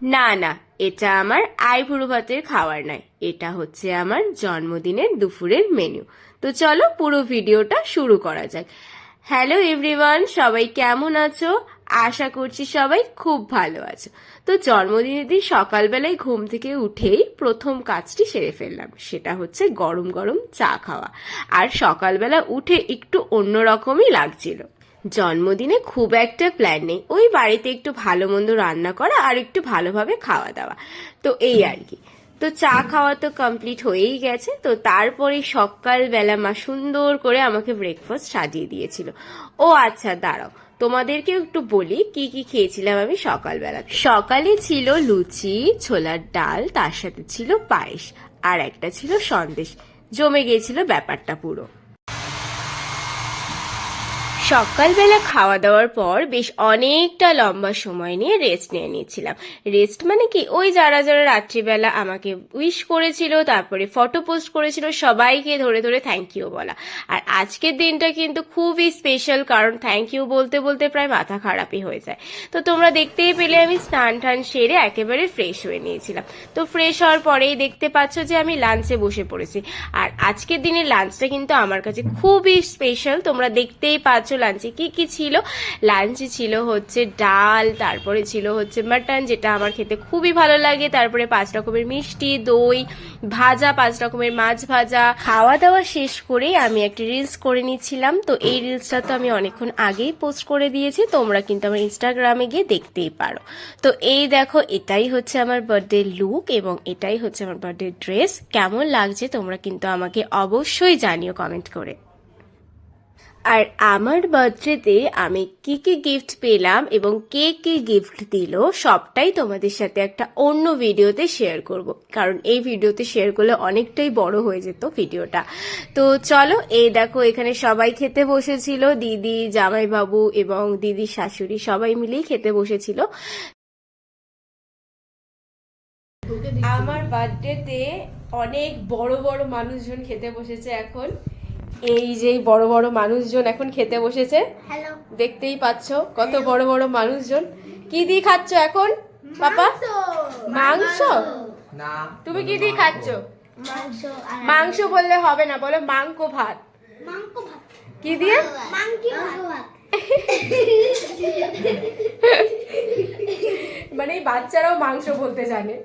না না, এটা আমার আইবুড়ো ভাতের খাবার নয়, এটা হচ্ছে আমার জন্মদিনের দুপুরের মেনু। তো চলো পুরো ভিডিওটা শুরু করা যাক। হ্যালো এভরিওয়ান, সবাই কেমন আছো? আশা করছি সবাই খুব ভালো আছো। তো জন্মদিনের দিন সকালবেলায় ঘুম থেকে উঠেই প্রথম কাজটি সেরে ফেললাম, সেটা হচ্ছে গরম গরম চা খাওয়া। আর সকালবেলা উঠে একটু অন্যরকমই লাগছিল। জন্মদিনে খুব একটা প্ল্যান নেই, ওই বাড়িতে একটু ভালো মন্দ রান্না করা আর একটু ভালোভাবে খাওয়া দাওয়া, তো এই আর কি। তো চা খাওয়া তো কমপ্লিট হয়েই গেছে, তো তারপরে সকালবেলা মা সুন্দর করে আমাকে ব্রেকফাস্ট সাজিয়ে দিয়েছিল। ও আচ্ছা দাঁড়াও, তোমাদেরকেও একটু বলি কি কি খেয়েছিলাম আমি সকালবেলা। সকালে ছিল লুচি, ছোলার ডাল, তার সাথে ছিল পায়েস, আর একটা ছিল সন্দেশ। জমে গিয়েছিল ব্যাপারটা পুরো। সকালবেলা খাওয়া দাওয়ার পর বেশ অনেকটা লম্বা সময় নিয়ে রেস্ট নিয়ে নিয়েছিলাম। রেস্ট মানে কি, ওই যারা যারা রাত্রিবেলা আমাকে উইশ করেছিল, তারপরে ফটো পোস্ট করেছিল, সবাইকে ধরে ধরে থ্যাংক ইউ বলা। আর আজকের দিনটা কিন্তু খুবই স্পেশাল, কারণ থ্যাংক ইউ বলতে বলতে প্রায় মাথা খারাপই হয়ে যায়। তো তোমরা দেখতেই পেলে আমি স্নান টান সেরে একেবারে ফ্রেশ হয়ে নিয়েছিলাম। তো ফ্রেশ হওয়ার পরেই দেখতে পাচ্ছ যে আমি লাঞ্চে বসে পড়েছি। আর আজকের দিনের লাঞ্চটা কিন্তু আমার কাছে খুবই স্পেশাল, তোমরা দেখতেই পাচ্ছ লাঞ্চে কি কি ছিল। লাঞ্চে ছিল হচ্ছে ডাল, তারপরে ছিল হচ্ছে মাটন, যেটা আমার খেতে খুবই ভালো লাগে, তারপরে 5 রকমের মিষ্টি, দই, ভাজা, 5 রকমের মাছ ভাজা। খাওয়া দাওয়া শেষ করে আমি একটা রিলস করে নিচ্ছিলাম। তো এই রিলসটা তো আমি অনেকক্ষণ আগেই পোস্ট করে দিয়েছি, তোমরা কিন্তু আমার ইনস্টাগ্রামে গিয়ে দেখতেই পারো। তো এই দেখো, এটাই হচ্ছে আমার বার্থডে লুক এবং এটাই হচ্ছে আমার বার্থডে ড্রেস। কেমন লাগছে তোমরা কিন্তু আমাকে অবশ্যই জানিও কমেন্ট করে। আর আমার বার্থডেতে আমি কি কি গিফট পেলাম এবং কে কি গিফট দিল সবটাই তোমাদের সাথে একটা অন্য ভিডিওতে শেয়ার করব, কারণ এই ভিডিওতে শেয়ার করলে অনেকটাই বড় হয়ে যেত ভিডিওটা। তো চলো, এই দেখো এখানে সবাই খেতে বসেছিল, দিদি, জামাইবাবু এবং দিদির শাশুড়ি সবাই মিলেই খেতে বসেছিল। আমার বার্থডেতে অনেক বড় বড় মানুষজন খেতে বসেছে এখন। এই যে বড় বড় মানুষজন এখন খেতে বসেছে, দেখতেই পাচ্ছ কত বড় বড় মানুষজন। কি দিয়ে খাচ্ছ এখন পাপা? মাংস? না, তুমি কি দিয়ে খাচ্ছ? মাংস বললে হবে না, বলো মাংকো ভাত। কি দিয়ে? মানে এই বাচ্চারাও মাংস বলতে জানে।